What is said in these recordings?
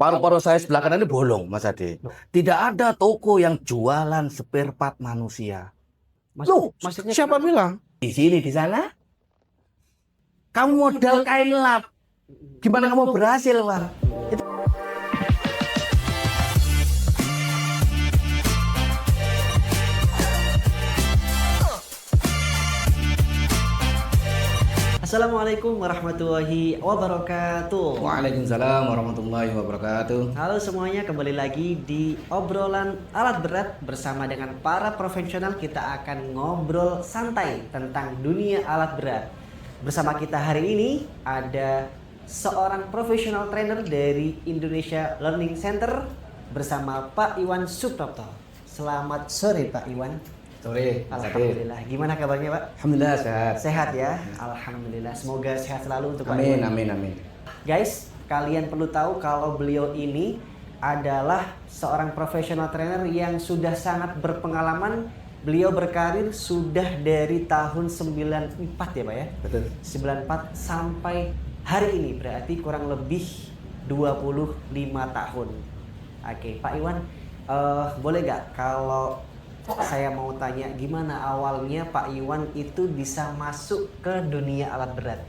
paru-paru saya sebelah kanan ini bolong, Mas Ade. Loh. Tidak ada toko yang jualan spare part manusia. Loh, Maksudnya siapa bilang? Di sini, di sana. Kamu modal kain lap. Gimana kamu berhasil, Bang? Assalamualaikum warahmatullahi wabarakatuh. Waalaikumsalam warahmatullahi wabarakatuh. Halo semuanya, kembali lagi di obrolan alat berat bersama dengan para profesional. Kita akan ngobrol santai tentang dunia alat berat. Bersama kita hari ini ada seorang profesional trainer dari Indonesia Learning Center bersama Pak Iwan Suprapto. Selamat sore Pak Iwan. Sore, Mas Ade. Alhamdulillah. Gimana kabarnya Pak? Alhamdulillah sehat. Sehat ya? Alhamdulillah. Semoga sehat selalu untuk Pak Amin, Iwan. amin, amin. Guys, kalian perlu tahu kalau beliau ini adalah seorang profesional trainer yang sudah sangat berpengalaman. Beliau berkarir sudah dari tahun 94 ya Pak ya? Betul. 94 sampai hari ini, berarti kurang lebih 25 tahun. Oke, Pak Iwan, boleh nggak kalau saya mau tanya gimana awalnya Pak Iwan itu bisa masuk ke dunia alat berat?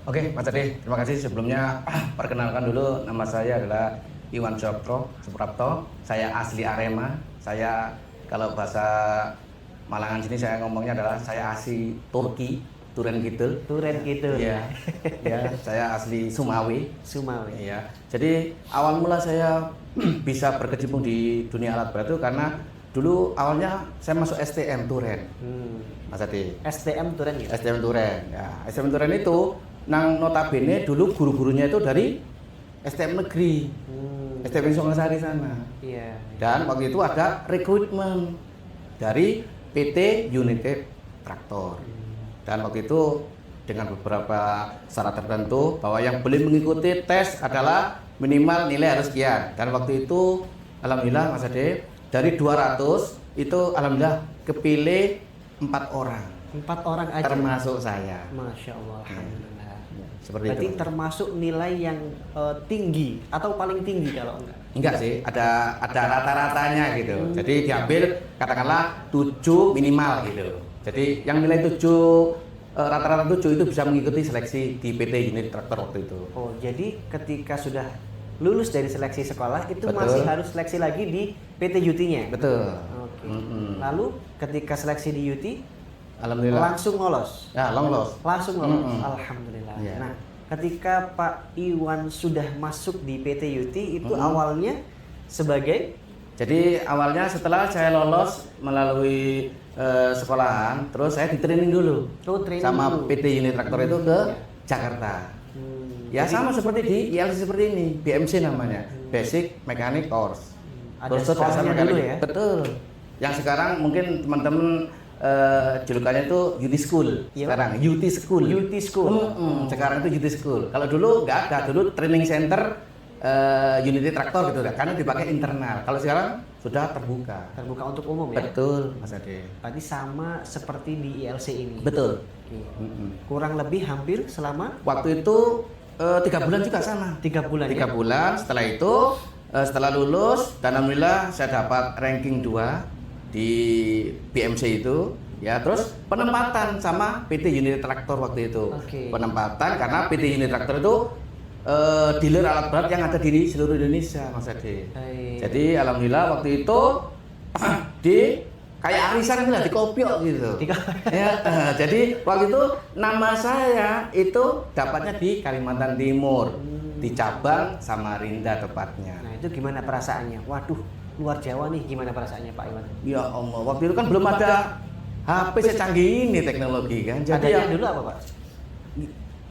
Oke, Mas Ade, terima kasih. Sebelumnya perkenalkan dulu, nama saya adalah Iwan Suprapto. Saya asli Arema. Saya kalau bahasa Malangan sini saya ngomongnya adalah saya asli Turki, Turen Kidul. Turen gitu. Iya. Ya, saya asli Sumawe. Sumawe. Iya. Jadi awal mula saya bisa berkecimpung di dunia alat berat itu karena dulu awalnya saya masuk STM Turen. Mas Ade. STM Turen ya? STM Turen. Ya, STM Turen itu nang notabene dulu guru-gurunya itu dari STM negeri. STM Songasari sana. Iya. Dan waktu itu ada rekrutmen dari PT United Traktor. Dan waktu itu dengan beberapa syarat tertentu bahwa yang boleh mengikuti tes adalah minimal nilai harus sekian. Dan waktu itu alhamdulillah Mas Ade, dari 200 itu alhamdulillah kepilih 4 orang. 4 orang aja. Termasuk saya. Masya Allah, alhamdulillah. Seperti Berarti itu. termasuk nilai yang tinggi atau paling tinggi kalau enggak? Enggak sih, ada rata-ratanya gitu. Jadi diambil katakanlah 7 minimal gitu. Jadi yang nilai 7 rata-rata 7 itu bisa mengikuti seleksi di PT Unit Traktor waktu itu. Oh, jadi ketika sudah lulus dari seleksi sekolah itu Betul. masih harus seleksi lagi di PT UT-nya? Betul. Oke. Lalu ketika seleksi di UT Alhamdulillah. langsung lolos? Ya, lolos. Langsung lolos? Alhamdulillah. Iya. Nah, ketika Pak Iwan sudah masuk di PT UT itu awalnya sebagai? Jadi awalnya setelah saya lolos melalui sekolahan, terus saya di training dulu Oh, training sama dulu. PT Unit Traktor itu ke Jakarta. Ya Jadi sama seperti di ILC seperti ini, BMC namanya, Basic Mechanic Course. Ada Kursus dasar sekolahnya mekanik. dulu ya? Betul. Yang sekarang mungkin teman-teman julukannya itu UT School. Iya. Sekarang UT School. UT School. Sekarang itu UT School. Kalau dulu nggak ada, dulu training center Unity Traktor gitu, karena dipakai internal. Kalau sekarang sudah terbuka. Terbuka untuk umum ya? Betul, Mas Ade. Berarti sama seperti di ILC ini? Betul. Oke. Kurang lebih hampir selama? Waktu itu 3 bulan juga sama. 3 bulan 3 ya? bulan. Setelah itu setelah lulus dan alhamdulillah saya dapat ranking 2 di BMC itu. Ya, terus penempatan sama PT Unit Traktor waktu itu. Oke. Penempatan karena PT Unit Traktor itu dealer alat berat yang ada di seluruh Indonesia, Mas Ade. Baik. Jadi alhamdulillah waktu itu di kayak arisan gitu lah, di kopiok gitu. Ya, jadi waktu itu nama saya itu dapatnya di Kalimantan Timur, di cabang Samarinda tepatnya. Nah, itu gimana perasaannya? Waduh, luar Jawa nih, gimana perasaannya Pak Iwan? Ya Allah, waktu itu kan belum ada HP secanggih ini teknologi kan. Jadi Adanya ya dulu apa Pak?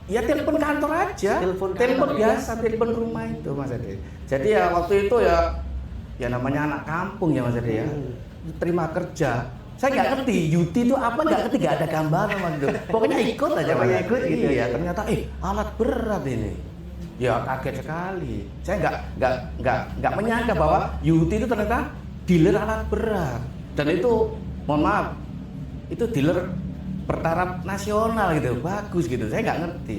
ya telepon kantor aja, Telepon kantor, biasa, telepon rumah itu Mas Ade. Jadi ya waktu itu ya namanya anak kampung ya Mas Ade ya. Terima kerja. Saya nggak ngerti UT itu apa, nggak ngerti, nggak ada gambaran waktu itu. Pokoknya ikut aja, Pokoknya Mas. ikut gitu Iya, ya. ternyata alat berat ini. Ya kaget sekali. Saya nggak menyangka bahwa UT itu ternyata dealer alat berat. Dan itu mohon maaf, itu dealer bertaraf nasional gitu, bagus gitu. Saya nggak ngerti.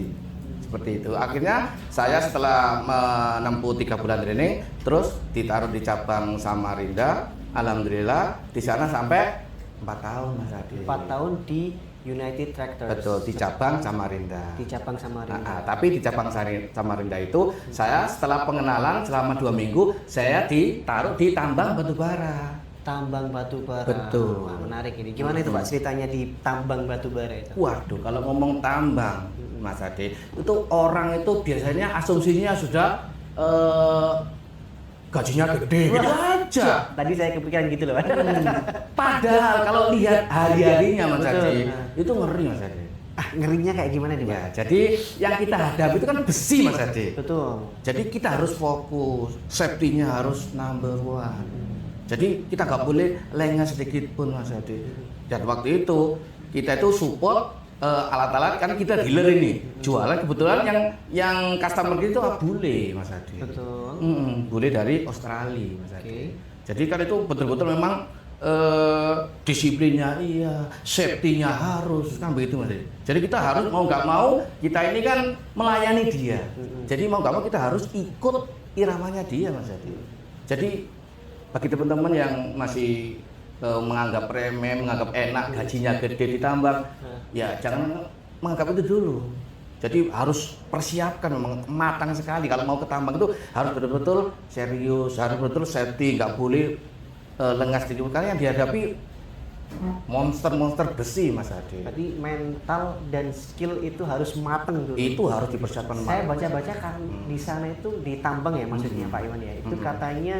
seperti itu. Akhirnya saya setelah menempuh 3 bulan training, terus ditaruh di cabang Samarinda. Alhamdulillah di sana sampai 4 tahun Mas Adi. 4 tahun di United Tractors. Betul, di cabang Samarinda. Di cabang Samarinda. Tapi di cabang Samarinda itu saya setelah pengenalan selama 2 minggu saya ditaruh di tambang batubara. Tambang batubara. Betul. Wah, menarik ini. Gimana itu Pak ceritanya di tambang batubara itu? Waduh, kalau ngomong tambang, Mas Ade, itu orang itu biasanya asumsinya sudah gajinya gede gitu aja. Tadi saya kepikiran gitu loh. Padahal kalau lihat hari-harinya Mas Betul. Ade, itu ngeri Mas Ade. Ngerinya kayak gimana nih Pak? Ya, jadi yang kita hadapi itu kan besi Mas Ade. Betul. Jadi kita harus fokus, safety-nya harus number one. Jadi kita nggak boleh lengah sedikit pun Mas Ade. Dan waktu itu kita itu support alat-alat, kan kita dealer ini jualan, kebetulan yang customer itu bule Mas Ade. Betul. Bule dari Australia Mas Ade. Oke. Jadi kan itu betul-betul memang disiplinnya iya, safety-nya harus kan begitu Mas Ade. Jadi kita harus mau nggak mau, kita ini kan melayani dia. Jadi mau nggak mau kita harus ikut iramanya dia Mas Ade. Jadi bagi teman-teman yang masih menganggap remeh, menganggap enak, gajinya gede ditambang, ya jangan menganggap itu dulu. Jadi harus persiapkan, memang matang sekali. Kalau mau ke tambang itu harus betul-betul serius, harus betul safety, nggak boleh lengah sedikit. Karena yang dihadapi monster-monster besi Mas Ade. Berarti mental dan skill itu harus mateng dulu. Itu harus dipersiapkan. Saya baca-baca kan di sana itu di tambang ya maksudnya Pak Iwan ya. Itu katanya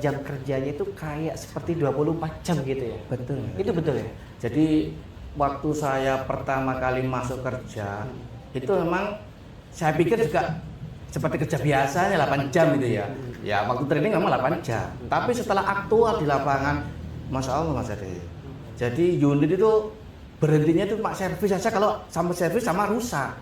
jam kerjanya itu kayak seperti 24 jam gitu ya. Betul. Itu betul ya? Jadi waktu saya pertama kali masuk kerja itu memang saya pikir juga seperti kerja biasanya 8 jam gitu ya. Ya waktu training memang 8 jam. Tapi setelah aktual di lapangan, Masya Allah Mas Ade. Jadi unit itu berhentinya itu Pak servis saja, kalau sampai servis sama rusak.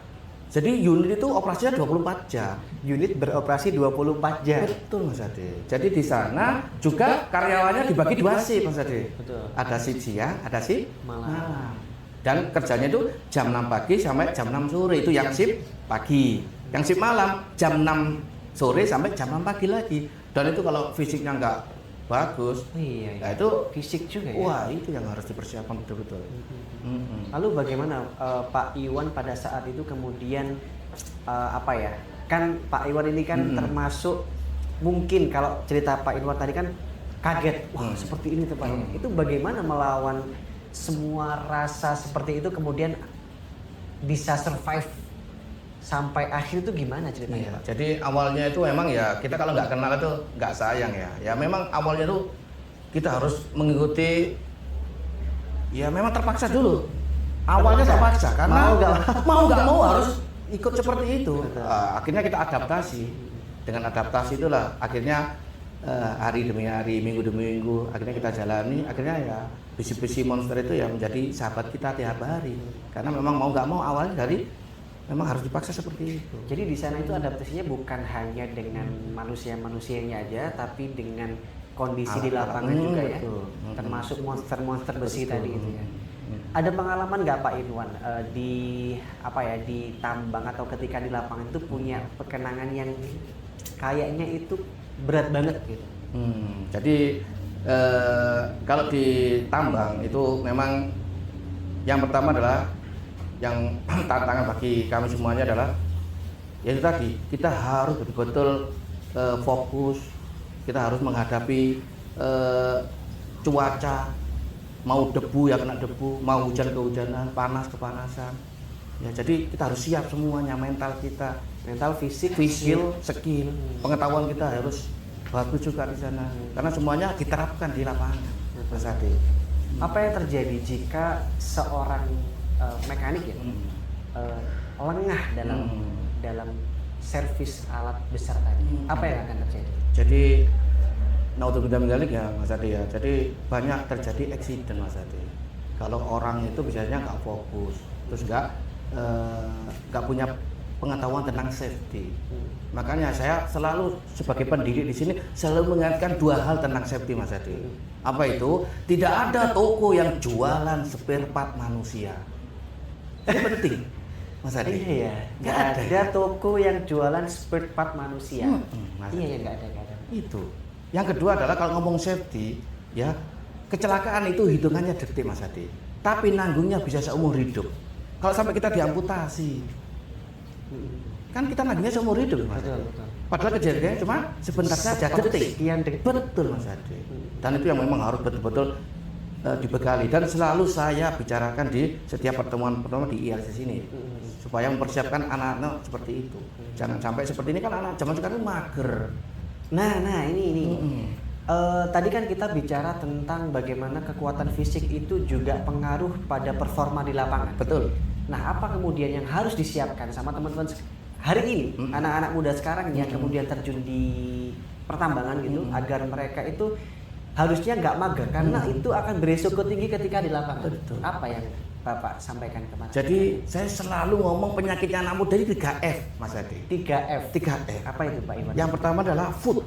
Jadi unit itu operasinya 24 jam. Unit beroperasi 24 jam. Betul Mas Ade. Jadi di sana juga karyawannya dibagi 2 shift Mas Ade. Betul. Ada shift siang, ada shift Malam. Dan kerjanya itu jam 6 pagi sampai jam 6 sore, itu yang shift pagi. Yang shift malam jam 6 sore sampai jam 6 pagi lagi. Dan itu kalau fisiknya nggak bagus, Iya, nah itu fisik juga ya. wah itu yang harus dipersiapkan betul-betul. Lalu bagaimana Pak Iwan pada saat itu kemudian apa ya? Kan Pak Iwan ini kan termasuk, mungkin kalau cerita Pak Iwan tadi kan kaget, wah seperti ini tuh Pak. Itu bagaimana melawan semua rasa seperti itu kemudian bisa survive sampai akhir itu gimana ceritanya Pak? Jadi awalnya itu memang ya kita kalau nggak kenal itu nggak sayang ya. Ya memang awalnya itu kita harus mengikuti, ya memang terpaksa dulu. Awalnya terpaksa karena mau nggak mau harus ikut seperti itu. Akhirnya kita adaptasi. Dengan adaptasi itulah akhirnya hari demi hari, minggu demi minggu, akhirnya kita jalani. Akhirnya ya besi-besi monster itu ya menjadi sahabat kita tiap hari. Karena memang mau nggak mau awalnya dari memang harus dipaksa seperti itu. Jadi di sana itu adaptasinya bukan hanya dengan manusia-manusianya aja, tapi dengan kondisi di lapangan juga ya. Betul. Termasuk monster-monster besi Betul. tadi gitu ya. Ada pengalaman nggak Pak Iwan di apa ya, di tambang atau ketika di lapangan itu punya kenangan yang kayaknya itu berat banget gitu? Jadi kalau di tambang itu memang yang pertama adalah yang tantangan bagi kami semuanya adalah ya itu tadi, kita harus betul-betul fokus, kita harus menghadapi cuaca, mau debu ya kena debu, mau hujan kehujanan, panas kepanasan. Ya jadi kita harus siap semuanya, mental kita, Mental, fisik, skill, pengetahuan kita harus bagus juga di sana. Karena semuanya diterapkan di lapangan. Mas Ade. Apa yang terjadi jika seorang mekanik ya lengah dalam servis alat besar tadi? Apa yang akan terjadi? Jadi naudzubillah min dzalik ya Mas Ade ya. Jadi banyak terjadi accident Mas Ade. Kalau orang itu biasanya nggak fokus, terus nggak punya pengetahuan tentang safety. Makanya saya selalu sebagai pendidik di sini selalu mengingatkan 2 hal tentang safety Mas Ade. Apa itu? Tidak ada toko yang jualan spare part manusia. Ini penting. Mas Ade. Iya ya, nggak Nggak ada toko yang jualan spare part manusia. Mas Iya Ade. ya, nggak ada. Itu. Yang kedua adalah kalau ngomong safety, ya kecelakaan itu hitungannya detik Mas Ade. Tapi nanggungnya bisa seumur hidup. Kalau sampai kita diamputasi, kan kita nanggungnya seumur hidup Mas Ade. Betul. Padahal kejadiannya cuma sebentar saja, detik. Sekian detik. Betul Mas Ade. Dan itu yang memang harus betul-betul dibekali, dan selalu saya bicarakan di setiap pertemuan-pertemuan di ILC sini supaya mempersiapkan anak-anak seperti itu. Jangan sampai seperti ini, kan anak zaman sekarang mager. Nah ini. Tadi kan kita bicara tentang bagaimana kekuatan fisik itu juga pengaruh pada performa di lapangan. Betul. Nah, apa kemudian yang harus disiapkan sama teman-teman hari ini, anak-anak muda sekarang yang kemudian terjun di pertambangan gitu, agar mereka itu harusnya nggak mager karena itu akan beresiko tinggi ketika di lapangan. Betul. Apa yang Bapak sampaikan kemarin? Jadi saya selalu ngomong penyakitnya anak muda ini 3F Mas Ade. 3F. 3F. Apa itu Pak Iwan? Yang pertama adalah food,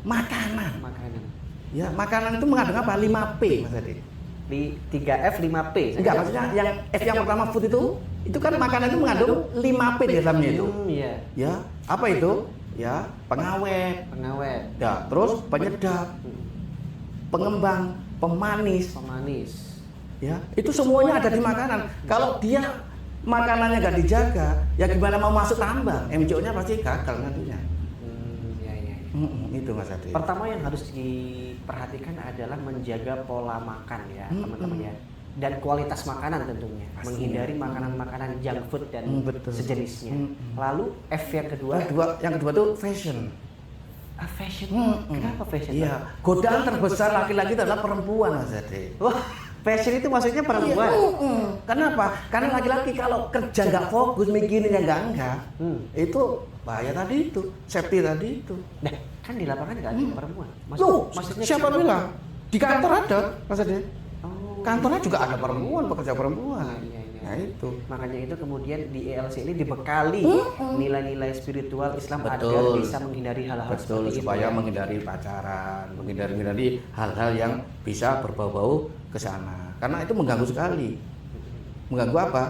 Makanan. ya makanan itu mengandung apa? 5P Mas Ade. Di 3F 5P. Enggak, maksudnya yang F yang pertama food itu kan makanan itu mengandung 5P di dalamnya itu. Iya. Ya, apa itu? Ya, pengawet, Pengawet, ya, terus penyedap, pengembang, pemanis, ya, itu semuanya ada di makanan. Kalau dia makanannya nggak dijaga, ya gimana mau masuk tambang? MCO-nya pasti gagal nantinya. Iya. Itu Mas Ade. Pertama yang harus diperhatikan adalah menjaga pola makan ya teman-teman ya, dan kualitas makanan tentunya. Pastinya. Menghindari makanan-makanan junk food dan Betul. sejenisnya. Lalu F yang kedua. Yang kedua tuh fashion. Fashion. Kenapa fashion? Iya, godaan terbesar laki-laki adalah perempuan Mas Ade. Wah, fashion itu maksudnya perempuan. Kenapa? Karena laki-laki kalau kerja nggak fokus, mikirin yang enggak, itu bahaya tadi itu, safety tadi itu. Nah, kan di lapangan nggak ada perempuan. Maksudnya siapa bilang? Di kantor ada, Mas Ade. Oh, Kantornya juga ada perempuan, pekerja perempuan. Iya. Nah itu. Makanya itu kemudian di ELC ini dibekali nilai-nilai spiritual Islam agar Betul. bisa menghindari hal-hal Betul, seperti supaya itu. Ya. menghindari pacaran, menghindari hal-hal yang bisa berbau-bau ke sana. Karena itu mengganggu sekali. Mengganggu apa?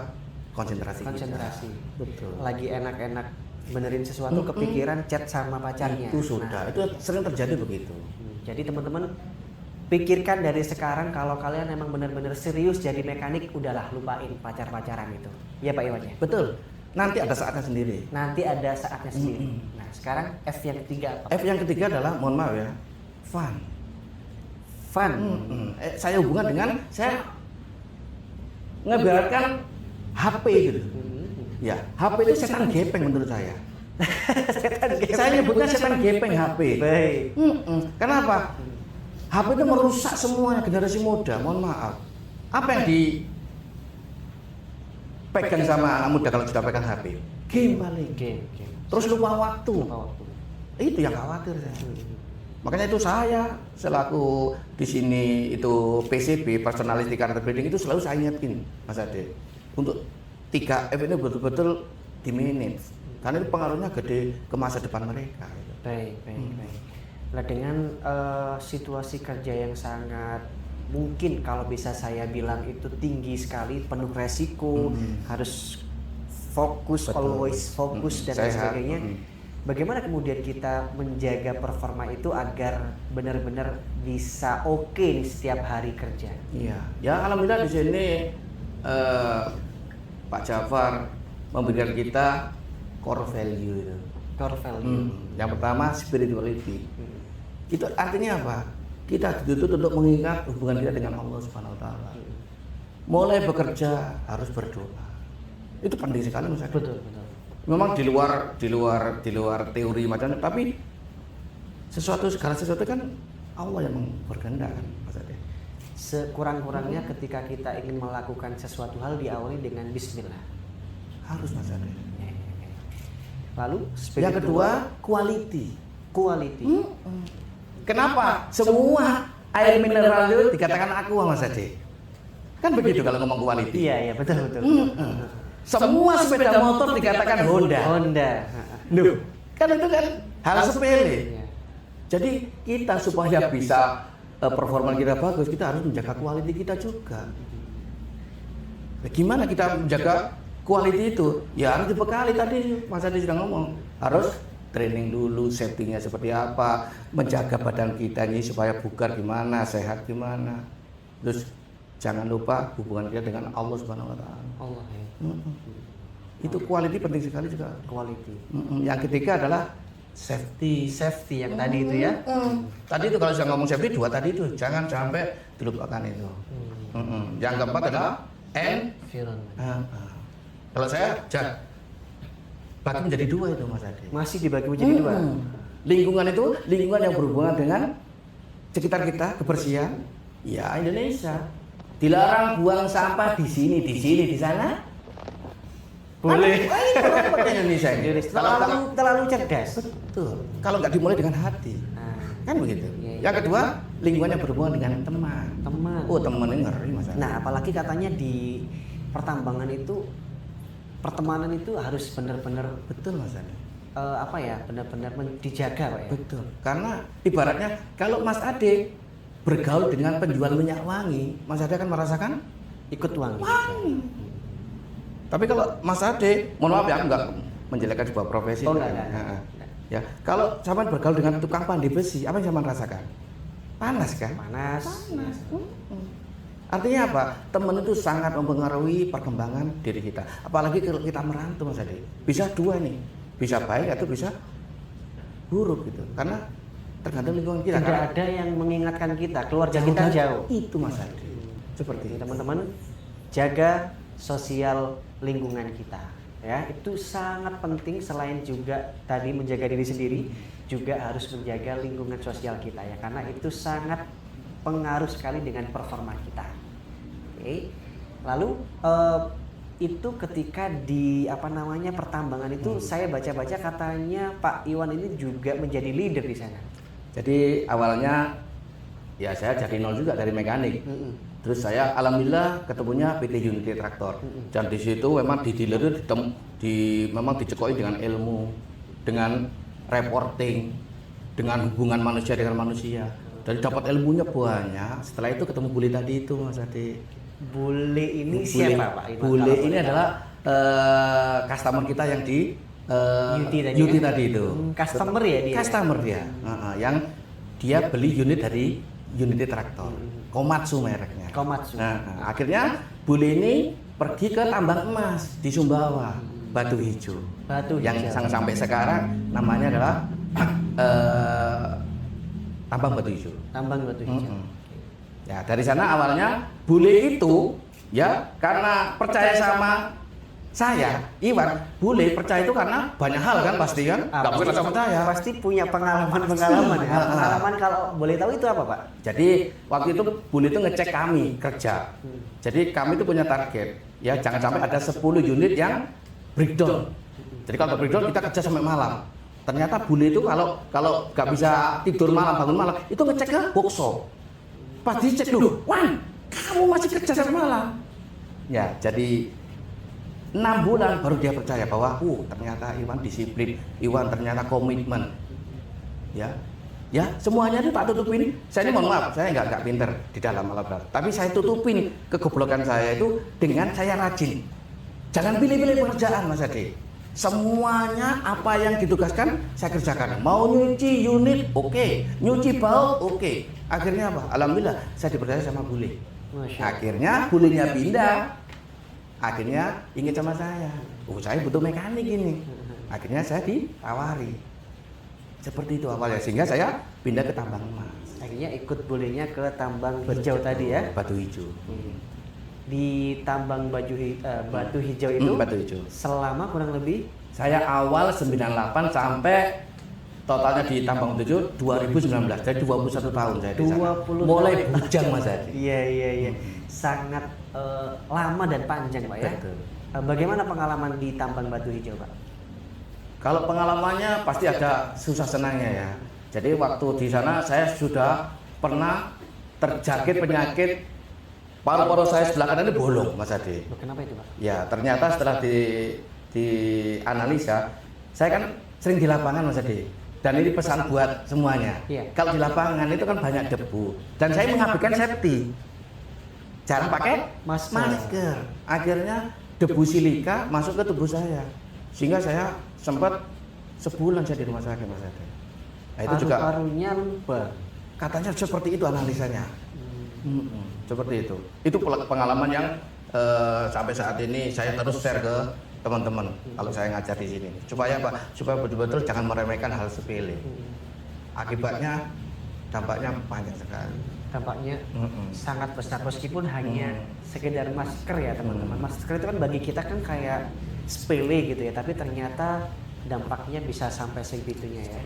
Konsentrasi. Konsentrasi. Kita. Betul. Lagi enak-enak benerin sesuatu kepikiran chat sama pacarnya. Itu sudah, itu sering terjadi begitu. Jadi teman-teman pikirkan dari sekarang, kalau kalian emang benar-benar serius jadi mekanik, udahlah lupain pacar-pacaran itu. Ya Pak Iwan ya? Betul. Nanti ada saatnya sendiri. Nanti ada saatnya sendiri. Nah sekarang F yang ketiga apa? F yang ketiga adalah, mohon maaf ya, fun. Fun. Saya hubungan dengan saya ngebiarkan HP gitu. Ya, HP itu setan gepeng menurut saya. Setan gepeng. Saya nyebutnya setan gepeng HP. Baik. Kenapa? HP itu merusak semuanya generasi muda. Mohon maaf. Apa yang dipegang sama anak muda kalau sudah pegang HP? Game paling. Game. Terus lupa waktu. Lupa waktu. Itu yang khawatir saya. Makanya itu saya selaku di sini itu PCB, personality character building, itu selalu saya ingetin Mas Ade untuk 3F ini betul-betul di manage karena itu pengaruhnya gede ke masa depan mereka. Baik. Nah dengan situasi kerja yang sangat mungkin kalau bisa saya bilang itu tinggi sekali, penuh resiko, harus fokus, Betul. always fokus dan lain Sehat. sebagainya. Bagaimana kemudian kita menjaga performa itu agar benar-benar bisa oke nih setiap hari kerja? Iya, ya alhamdulillah di sini Pak Jafar memberikan kita core value itu. Core value. Yang pertama spirituality. Itu artinya apa? Kita dituntut untuk mengingat hubungan kita dengan Allah Subhanahu Wa Taala. Mulai bekerja harus berdoa. Itu penting sekali menurut saya. Betul. Memang di luar teori macam, tapi segala sesuatu kan Allah yang berkehendak kan, Mas Ade. Sekurang-kurangnya ketika kita ingin melakukan sesuatu hal diawali dengan bismillah. Harus Mas Ade. Lalu Yang kedua, quality. Kenapa? Semua air mineral itu dikatakan aqua Mas Ade. Kan begitu kalau ngomong quality. Iya, betul. Semua sepeda motor dikatakan Honda. Loh, kan itu kan hal sepele. Iya. Jadi kita supaya bisa performa kita bagus, kita harus menjaga quality kita juga. Nah, gimana kita menjaga quality itu ya harus dibekali, tadi Mas Adi sudah ngomong, harus training dulu, safety-nya seperti apa, menjaga badan kita ini supaya bugar gimana, sehat gimana. Terus jangan lupa hubungan kita dengan Allah Subhanahu wa taala. Allah ya. Itu quality penting sekali juga. Quality. Yang ketiga adalah safety. Safety yang tadi itu ya. Tadi itu kalau saya ngomong safety, dua tadi itu jangan sampai dilupakan itu. Yang keempat adalah environment. Kalau saya bagi menjadi dua itu Mas Adi. Masih dibagi menjadi dua. Lingkungan itu lingkungan yang berhubungan dengan sekitar kita, kebersihan. Ya Indonesia. Dilarang buang sampah di sini, di sana. Boleh. Apa Indonesia ini? Terlalu cerdas. Betul. Kalau nggak dimulai dengan hati, kan begitu. Iya. Yang kedua, lingkungan yang berhubungan dengan teman. Oh, teman ini ngeri Mas Adi. Nah, apalagi katanya di pertambangan itu pertemanan itu harus benar-benar Betul Mas Adi. benar-benar dijaga, Pak ya. Betul. Karena ibaratnya kalau Mas Ade bergaul dengan penjual minyak wangi, Mas Ade akan merasakan Ikut wangi. Tapi kalau Mas Ade, mohon maaf ya, aku nggak menjelekkan sebuah profesi. Enggak. Ya, kalau zaman bergaul dengan tukang pandai besi, apa yang zaman rasakan? Panas kan? Panas. Artinya apa? Teman itu sangat mempengaruhi perkembangan diri kita. Apalagi kalau kita merantau Mas Ade. Bisa dua nih, bisa baik atau bisa buruk gitu. Karena tergantung lingkungan kita. Tidak ada yang mengingatkan kita, keluarga kita jauh. Itu Mas Ade. Seperti Jadi itu. teman-teman, jaga sosial lingkungan kita. Ya, itu sangat penting. Selain juga tadi menjaga diri sendiri, juga harus menjaga lingkungan sosial kita ya, karena itu sangat pengaruh sekali dengan performa kita. Oke. Lalu itu ketika di pertambangan itu saya baca-baca katanya Pak Iwan ini juga menjadi leader di sana. Jadi awalnya ya saya jadi nol juga dari mekanik. Terus saya alhamdulillah ketemunya PT Unity Traktor. Dan di situ memang di dealer itu memang dicekoi dengan ilmu, dengan reporting, dengan hubungan manusia dengan manusia. Dan dapat ilmunya banyak. Setelah itu ketemu Bule tadi itu Mas Ade. Bule ini siapa Pak? Bule ini adalah customer kita yang di Yuti tadi itu. Customer ya dia? Customer dia. Yang dia beli unit dari Unity Traktor. Komatsu mereknya. Komatsu. Nah, akhirnya Bule ini pergi ke tambang emas di Sumbawa, Batu Hijau. Yang sampai sekarang namanya adalah Tambang Batu Hijau. Tambang Batu Hijau. Ya, dari sana awalnya Bule itu ya karena percaya sama saya, Iwan, Bule percaya itu karena banyak hal kan pasti kan? Nggak mungkin langsung percaya. Pasti punya pengalaman ya. Pengalaman kalau boleh tahu itu apa Pak? Jadi waktu itu Bule itu ngecek kami kerja. Jadi kami itu punya target, ya jangan sampai ada 10 unit yang breakdown. Jadi kalau breakdown kita kerja sampai malam. Ternyata Bule itu kalau nggak bisa tidur malam, bangun malam, itu ngecek ke workshop. Pas dicek dulu, Wan, kamu masih kerja sampai malam. Ya, jadi 6 bulan baru dia percaya bahwa ternyata Iwan disiplin, Iwan ternyata komitmen. Ya semuanya itu tak tutupin. Saya ini mohon maaf, saya nggak pinter di dalam alat berat, tapi saya tutupin kegoblokan saya itu dengan saya rajin. Jangan pilih-pilih pekerjaan Mas Ade. Semuanya apa yang ditugaskan saya kerjakan. Mau nyuci unit, oke. Nyuci bau, oke. Akhirnya apa? Alhamdulillah saya dipercaya sama Bule. Akhirnya Bulenya pindah. Akhirnya ingat sama saya, saya butuh mekanik ini. Akhirnya saya ditawari. Seperti itu awalnya, sehingga saya pindah ke tambang emas. Akhirnya ikut Bulenya ke tambang hijau tadi ya? Batu hijau. Di tambang batu hijau itu Batu hijau. Selama kurang lebih? Saya awal 98 sampai totalnya di tambang hijau 2019, jadi 21 tahun saya di sana. Mulai bujang Mas Adi. Iya. Sangat lama dan panjang Pak ya. Betul. Bagaimana pengalaman di tambang batu hijau Pak? Kalau pengalamannya pasti ada susah senangnya ya. Jadi waktu di sana saya sudah pernah terjangkit penyakit paru-paru saya sebelah kanan ini bolong Mas Ade. Kenapa itu Pak? Ya ternyata setelah di analisa, saya kan sering di lapangan Mas Ade. Dan ini pesan buat semuanya. Iya. Kalau di lapangan itu kan banyak debu. Dan saya mengabaikan safety. Jangan pakai masker. Akhirnya debu silika masuk ke tubuh saya, sehingga saya sempat sebulan saya di rumah sakit, Mas Ade. Nah, itu juga Paru-parunya lubang. katanya seperti itu analisanya. Seperti itu. Itu pengalaman yang sampai saat ini saya terus share ke teman-teman kalau saya ngajar di sini. Supaya apa? Supaya betul-betul jangan meremehkan hal sepele. Akibatnya dampaknya banyak sekali. Dampaknya sangat besar meskipun hanya sekedar masker ya teman-teman. Masker itu kan bagi kita kan kayak sepele gitu ya, tapi ternyata dampaknya bisa sampai segitunya ya.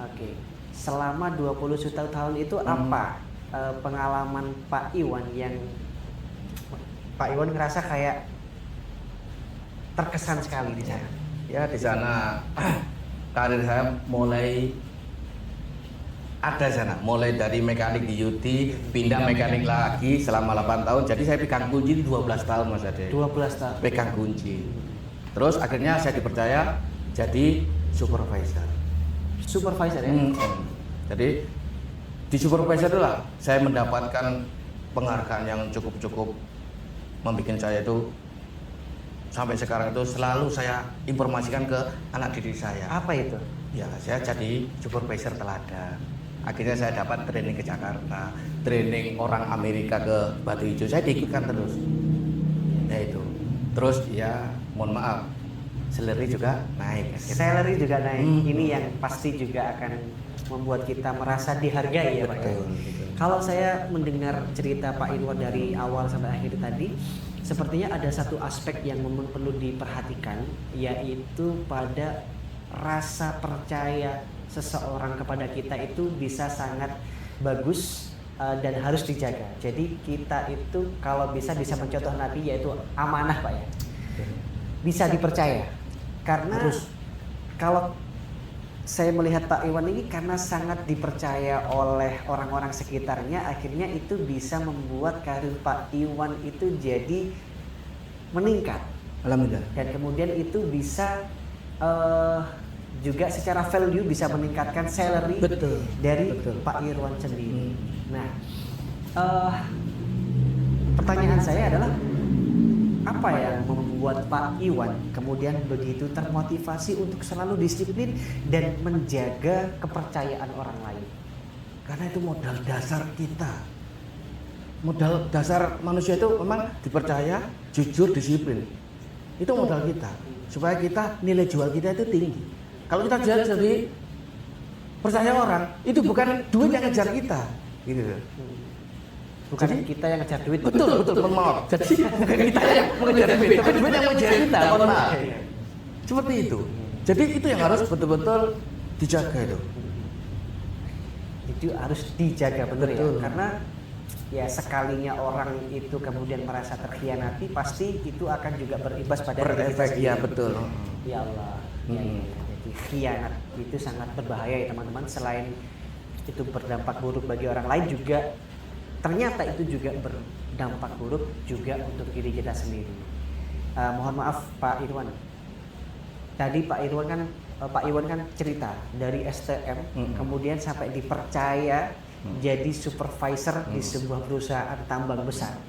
Oke. Selama 21 tahun itu apa pengalaman Pak Iwan yang Pak Iwan ngerasa kayak terkesan sekali di sana? Ya di sana karir saya mulai ada sana, mulai dari mekanik di UT, pindah mekanik lagi selama 8 tahun. Jadi saya pegang kunci 12 tahun Mas Ade. 12 tahun. Pegang kunci. Terus akhirnya saya dipercaya jadi supervisor. Supervisor ya? Jadi di supervisor itulah saya mendapatkan penghargaan yang cukup membuat saya itu sampai sekarang itu selalu saya informasikan ke anak didik saya. Apa itu? Ya, saya jadi supervisor teladan. Akhirnya saya dapat training ke Jakarta, training orang Amerika ke Batu Hijau. Saya diikutkan terus. Ya itu. Terus ya, mohon maaf, salary juga naik. Salary juga naik. Ini yang pasti juga akan membuat kita merasa dihargai ya Pak. Betul. Kalau saya mendengar cerita Pak Irwan dari awal sampai akhir tadi, sepertinya ada satu aspek yang memang perlu diperhatikan, yaitu pada rasa percaya seseorang kepada kita itu bisa sangat bagus dan harus dijaga. Jadi kita itu kalau bisa mencontoh Nabi, yaitu amanah Pak ya. Bisa dipercaya. Karena kalau saya melihat Pak Iwan ini karena sangat dipercaya oleh orang-orang sekitarnya, akhirnya itu bisa membuat karir Pak Iwan itu jadi meningkat. Alhamdulillah. Dan kemudian itu bisa juga secara value bisa meningkatkan salary dari Pak Irwan sendiri. Nah, pertanyaan saya adalah apa yang membuat Pak Iwan kemudian begitu termotivasi untuk selalu disiplin dan menjaga kepercayaan orang lain? Karena itu modal dasar kita. Modal dasar manusia itu memang dipercaya, jujur, disiplin. Itu modal kita. Supaya kita nilai jual kita itu tinggi. Kalau kita jadi percaya orang, itu bukan duit yang ngejar kita, gitu. Bukan kita yang ngejar duit. Betul, mohon maaf. Jadi bukan kita yang mengejar duit, tapi duit yang mengejar kita, mohon maaf. Seperti itu. Jadi itu yang harus betul-betul dijaga itu. Itu harus dijaga benar ya. Betul. Karena ya sekalinya orang itu kemudian merasa terkhianati, pasti itu akan juga berimbas pada diri kita Berefek, sendiri. ya betul. Ya Allah. Ya. Jadi khianat itu sangat berbahaya ya teman-teman. Selain itu berdampak buruk bagi orang lain, juga ternyata itu juga berdampak buruk juga untuk diri kita sendiri. Mohon maaf Pak Irwan. Tadi Pak Iwan kan cerita dari STM kemudian sampai dipercaya jadi supervisor di sebuah perusahaan tambang besar.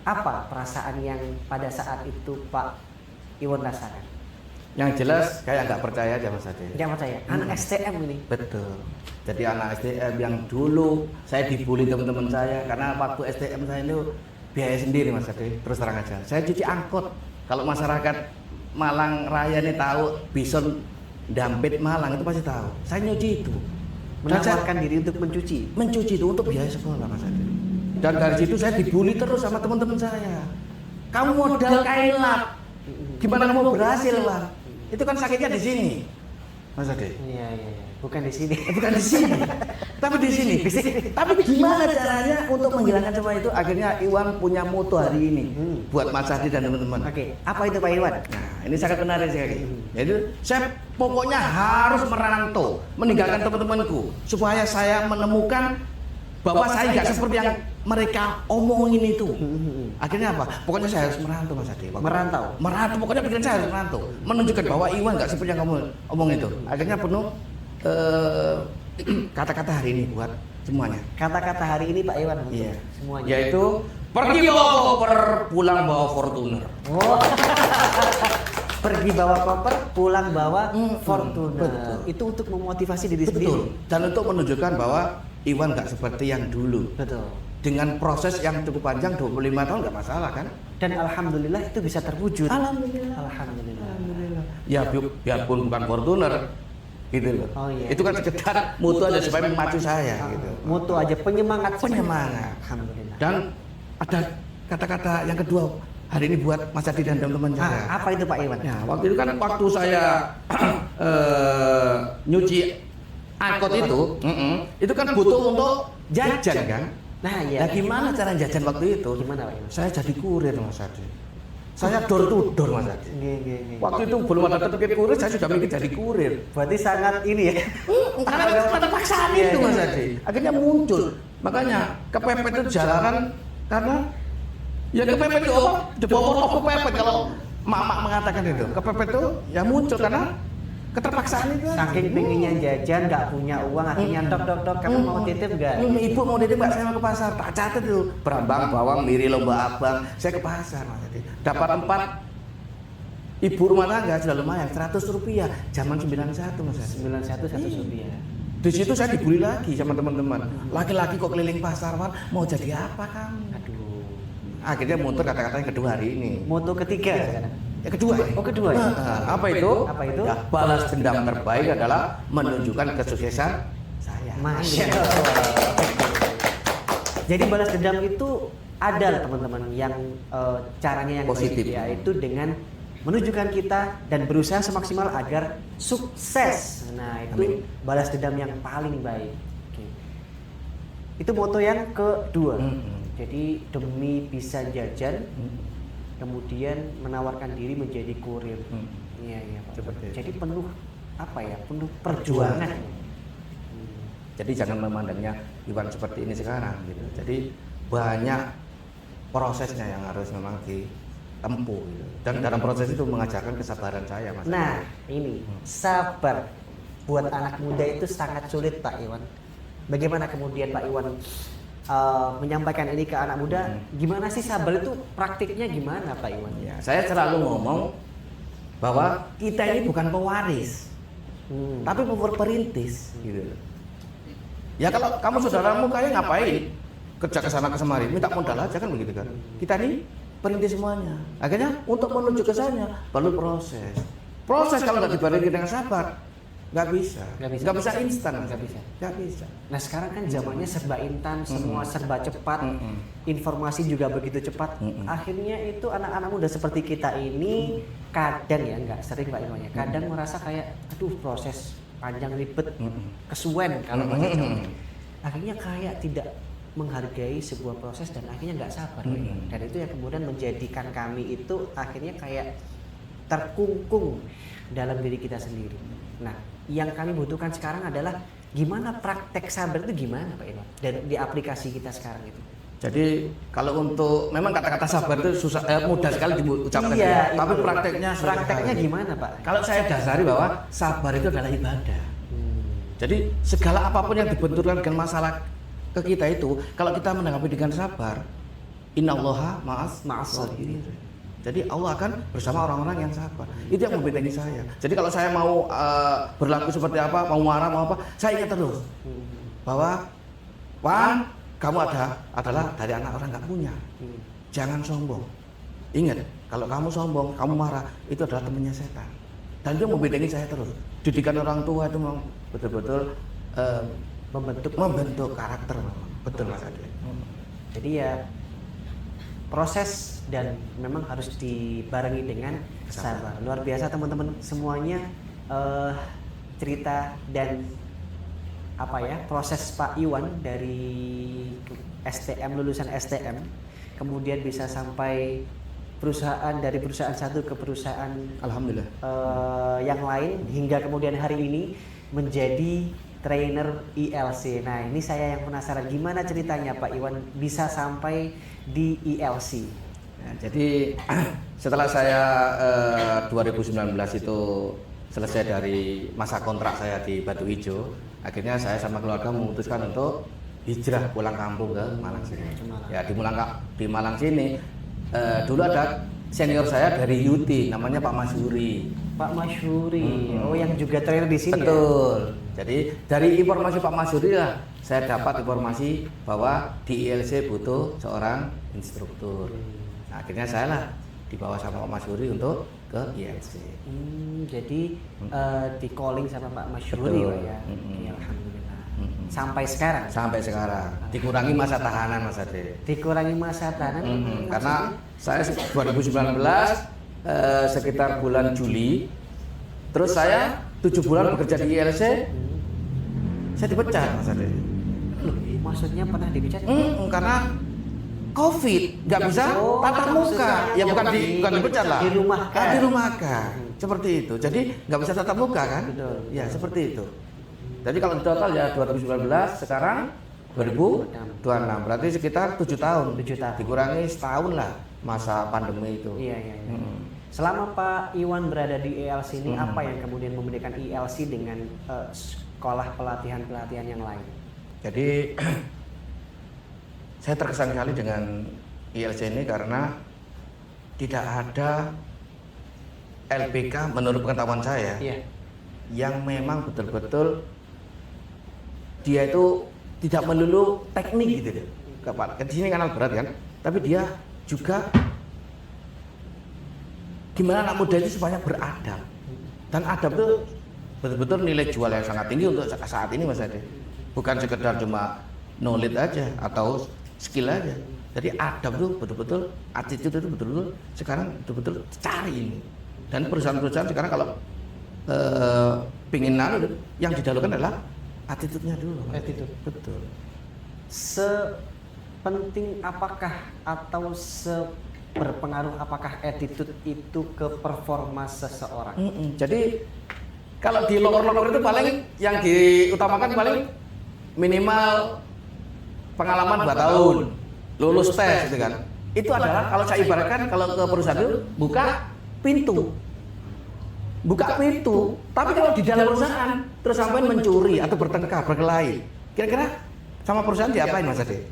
Apa perasaan yang pada saat itu Pak Iwan rasakan? Yang jelas kayak nggak percaya aja Mas Ade. Nggak percaya. Anak STM ini. Betul. Jadi anak STM yang dulu saya dibully teman-teman saya karena waktu STM saya itu biaya sendiri Mas Ade. Terus terang aja. Saya cuci angkot. Kalau masyarakat Malang Raya ini tahu Bison Dampit Malang itu pasti tahu. Saya nyuci itu. Menawarkan diri untuk mencuci. Mencuci itu untuk biaya sekolah Mas Ade. Dan dari situ saya dibully terus sama teman-teman saya. Kamu modal kain lap. Gimana kamu berhasil, Bang? Itu kan sakitnya di sini. Mas Ade. Iya. Bukan di sini. Bukan di sini. Tapi di sini. Tapi gimana caranya untuk menghilangkan semua itu? Akhirnya Iwan punya moto hari ini buat Mas Ade dan teman-teman. Oke, apa itu Pak Iwan? Nah, ini sangat menarik sekali. Jadi saya pokoknya harus merantau, meninggalkan teman-temanku supaya saya menemukan bahwa saya nggak seperti yang mereka omongin itu. Akhirnya apa? Pokoknya saya harus merantau Mas Ade. Merantau. Pokoknya pikiran saya harus merantau. Menunjukkan bahwa Iwan nggak seperti yang kamu omong itu. Akhirnya penuh kata-kata hari ini buat semuanya. Kata-kata hari ini Pak Iwan untuk Iya. semuanya. Yaitu Pergi bawa koper, pulang bawa Fortuner. Oh. Pergi bawa koper, pulang bawa Fortuner. Betul. Itu untuk memotivasi diri sendiri. Betul. Dan untuk menunjukkan bahwa Iwan nggak seperti yang dulu. Betul. Dengan proses yang cukup panjang 25 tahun nggak masalah kan? Dan alhamdulillah itu bisa terwujud. Alhamdulillah. Alhamdulillah. Ya biarpun bukan Fortuner gitu loh. Oh, iya. Itu kan sekedar mutu aja supaya memacu saya gitu. Mutu aja penyemangat. Penyemangat. Alhamdulillah. Dan ada kata-kata yang kedua hari ini buat Mas Adi dan teman-teman saya. Apa itu Pak Iwan? Ya, waktu itu kan waktu saya nyuci angkot itu kan butuh untuk jajan kan. Nah, iya. Nah, gimana cara jajan waktu itu? Gimana Pak Iwan? Saya jadi kurir Mas Adi. Saya door to door Mas Adi. Waktu itu belum ada tertib kurir, saya sudah mikir jadi kurir. Berarti sangat ini ya. Karena keterpaksaan itu Mas Adi. Akhirnya muncul. Makanya kepepet itu jalanan karena ya kepepet itu apa? The power of kepepet kalau mak mengatakan itu. Kepepet itu ya muncul karena keterpaksaan itu. Saking pengennya jajan, nggak punya uang, akhirnya dok, kamu mau titip nggak? Ibu mau titip nggak? Saya mau ke pasar. Tak catat itu. Berambang, bawang, miri, lomba abang. Saya ke pasar Mas Adi. Dapat 4 ibu rumah tangga sudah lumayan. 100 rupiah. Zaman 91 Mas Adi. 91 Rupiah. Di situ saya dibully lagi sama teman-teman. Laki-laki kok keliling pasar, Wan? Mau jadi apa kamu? Aduh. Akhirnya muncul kata-kata yang kedua hari ini. Moto ketiga sekarang. Yang kedua. Oh, kedua ya? Apa itu? Apa itu? Ya, balas dendam terbaik adalah menunjukkan kesuksesan saya. Masya Allah. Jadi balas dendam itu ada lah teman-teman yang caranya yang Positif. baik, yaitu dengan menunjukkan kita dan berusaha semaksimal agar sukses. Nah, itu Amin. balas dendam yang paling baik. Oke. Itu moto yang kedua. Jadi demi bisa jajan, kemudian menawarkan diri menjadi kurir. Iya, Pak. Seperti itu. Jadi penuh apa ya? Penuh perjuangan. Jadi jangan memandangnya Iwan seperti ini sekarang gitu. Jadi banyak prosesnya yang harus memang ditempuh gitu. Dan dalam proses itu mengajarkan kesabaran saya Mas. Nah, ini sabar buat anak muda itu sangat sulit Pak Iwan. Bagaimana kemudian Pak Iwan menyampaikan ini ke anak muda? Gimana sih sabar itu praktiknya gimana Pak Iwan? Ya, saya selalu ngomong bahwa kita ini bukan pewaris, tapi perintis gitu. Ya kalau kamu saudaramu kaya ngapain? Kerja ke sana ke semari, minta modal aja kan begitu kan. Kita ini perintis semuanya. Akhirnya untuk menuju ke sana perlu proses. Proses kalau nggak dibarengi dengan sabar, nggak bisa. Nggak bisa instan. Nggak bisa. Nah sekarang kan zamannya serba instan, semua serba cepat, informasi juga begitu cepat. Akhirnya itu anak-anak muda seperti kita ini kadang ya nggak sering Pak Iwan ya, kadang merasa kayak aduh proses panjang ribet, kesuwen kalau bahasa Jawa. Akhirnya kayak tidak menghargai sebuah proses dan akhirnya nggak sabar. Dan itu yang kemudian menjadikan kami itu akhirnya kayak terkungkung dalam diri kita sendiri. Nah, yang kami butuhkan sekarang adalah gimana praktek sabar itu gimana Pak Iwan? Dan di aplikasi kita sekarang itu. Jadi kalau untuk memang kata-kata sabar itu susah, mudah sekali diucapkan Iya, ya. Tapi prakteknya gimana Pak? Kalau saya dasari bahwa sabar itu adalah ibadah. Jadi segala apapun yang dibenturkan dengan masalah ke kita itu, kalau kita menanggapi dengan sabar, innallaha ma'as sabirin. Jadi Allah akan bersama orang-orang yang sabar. Itu yang membentengi saya. Jadi kalau saya mau berlaku seperti apa, mau marah, mau apa, saya ingat terus bahwa Wan, kamu adalah dari anak orang nggak punya. Jangan sombong. Ingat, kalau kamu sombong, kamu marah, itu adalah temannya setan. Dan itu membentengi saya terus. Didikan orang tua itu memang betul-betul membentuk karakter. Betul Mas Adi. Jadi ya proses dan memang harus dibarengi dengan sabar. Luar biasa teman-teman semuanya, cerita dan apa ya proses Pak Iwan dari STM, lulusan STM, kemudian bisa sampai dari perusahaan satu ke perusahaan Alhamdulillah yang lain hingga kemudian hari ini menjadi trainer ILC. Nah ini saya yang penasaran gimana ceritanya Pak Iwan bisa sampai di ILC. Ya, jadi setelah saya 2019 itu selesai dari masa kontrak saya di Batu Hijau, akhirnya saya sama keluarga memutuskan untuk hijrah pulang kampung ke Malang sini. Malang. Ya di Malang sini dulu ada senior saya dari UT namanya Pak Masyuri. Pak Masyuri, oh yang juga trainer di sini. Betul. Jadi dari informasi Pak Masyuri lah saya dapat informasi bahwa di ILC butuh seorang instruktur. Nah, akhirnya saya lah dibawa sama Pak Masyuri untuk ke ILC. Jadi di calling sama Pak Masyuri Pak ya. Oke, alhamdulillah. Sampai sekarang. Sampai sekarang. Dikurangi masa tahanan Mas Ade. Dikurangi masa tahanan. Karena saya 2019 sekitar bulan Juli, terus saya 7 bulan bekerja di ILC, saya dipecat Mas Ade. Loh, maksudnya pernah dipecat? Karena COVID, nggak bisa tatap muka, ya bukan dipecat lah, dirumahkan, seperti itu. Jadi nggak bisa tatap muka kan? Betul. Ya seperti itu. Jadi kalau di total ya 2019, sekarang 2026, berarti sekitar 7 tahun. 7 tahun. Dikurangi setahun lah masa pandemi itu. Iya. Selama Pak Iwan berada di ILC ini, apa yang kemudian membedakan ILC dengan sekolah pelatihan yang lain? Jadi saya terkesan sekali dengan ILC ini karena tidak ada LPK menurut pengetahuan saya yang memang betul-betul dia itu tidak melulu teknik gitu deh. Di sini kan alat berat kan, tapi dia juga gimana anak muda itu supaya beradab. Dan adab itu betul-betul nilai jual yang sangat tinggi untuk saat ini Mas Ade. Bukan sekedar cuma knowledge aja atau skill aja. Jadi adab itu betul-betul, attitude itu betul-betul sekarang betul-betul cari ini. Dan perusahaan-perusahaan sekarang kalau pingin yang didahulukan adalah attitude-nya dulu. Attitude. Betul. Sepenting apakah atau berpengaruh apakah attitude itu ke performa seseorang? Jadi kalau di lokor-lokor itu paling yang diutamakan paling minimal pengalaman 2 tahun, lulus tes gitu kan. Itu adalah kalau saya ibaratkan kalau ke perusahaan itu buka pintu. Tapi kalau di dalam perusahaan terus sampai mencuri atau bertengkar, berkelahi, kira-kira sama perusahaan diapain Mas Ade?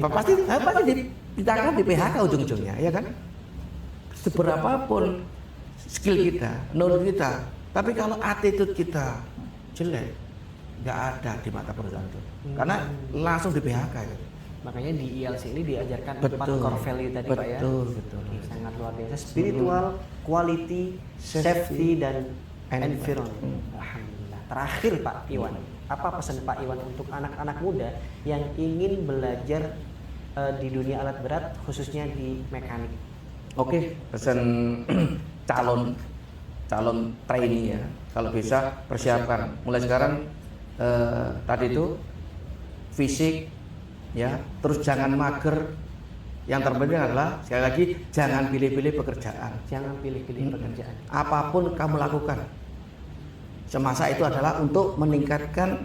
Pasti ditangkap di PHK ujung-ujungnya, ya kan? Seberapapun skill kita, knowledge kita, tapi kalau attitude kita jelek, nggak ada di mata perusahaan itu, karena langsung di PHK ya. Makanya di ILC ini diajarkan 4 Betul. core value tadi Pak ya. Betul. Oke, sangat luar biasa. Spiritual, quality, safety, dan environment. Alhamdulillah. Terakhir Pak Iwan, apa pesan Pak Iwan untuk anak-anak muda yang ingin belajar di dunia alat berat, khususnya di mekanik? Oke, pesan calon trainee ya, kalau bisa persiapkan mulai sekarang. Tadi itu fisik ya, terus jangan mager. Yang terpenting adalah sekali lagi jangan pilih-pilih pekerjaan. Jangan pilih-pilih pekerjaan. Apapun kamu lakukan semasa itu adalah untuk meningkatkan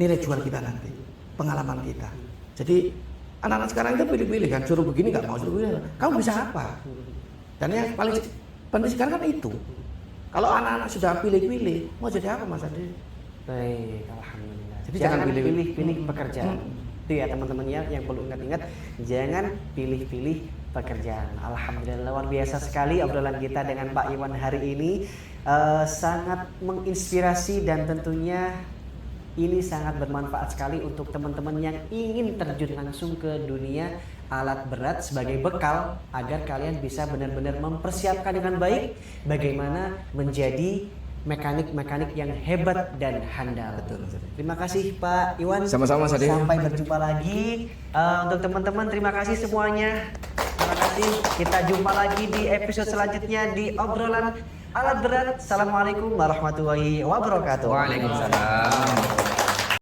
nilai jual kita nanti, pengalaman kita. Jadi anak-anak sekarang itu pilih-pilih kan, suruh begini nggak mau, suruh begini. Kamu bisa apa? Dan yang paling penting sekarang kan itu. Kalau anak-anak sudah pilih-pilih, mau jadi apa Mas Ade? Baik, alhamdulillah. Jadi jangan jangan pilih-pilih pekerjaan. Itu ya teman-teman ya, yang perlu ingat-ingat, jangan pilih-pilih pekerjaan. Alhamdulillah, luar biasa sekali obrolan kita dengan Pak Iwan hari ini. Sangat menginspirasi dan tentunya ini sangat bermanfaat sekali untuk teman-teman yang ingin terjun langsung ke dunia alat berat sebagai bekal agar kalian bisa benar-benar mempersiapkan dengan baik bagaimana menjadi mekanik-mekanik yang hebat dan handal. Betul. Terima kasih Pak Iwan. Sama-sama Mas Ade. Sampai berjumpa lagi. Untuk teman-teman terima kasih semuanya. Terima kasih. Kita jumpa lagi di episode selanjutnya di obrolan alat berat. Assalamualaikum warahmatullahi wabarakatuh. Waalaikumsalam.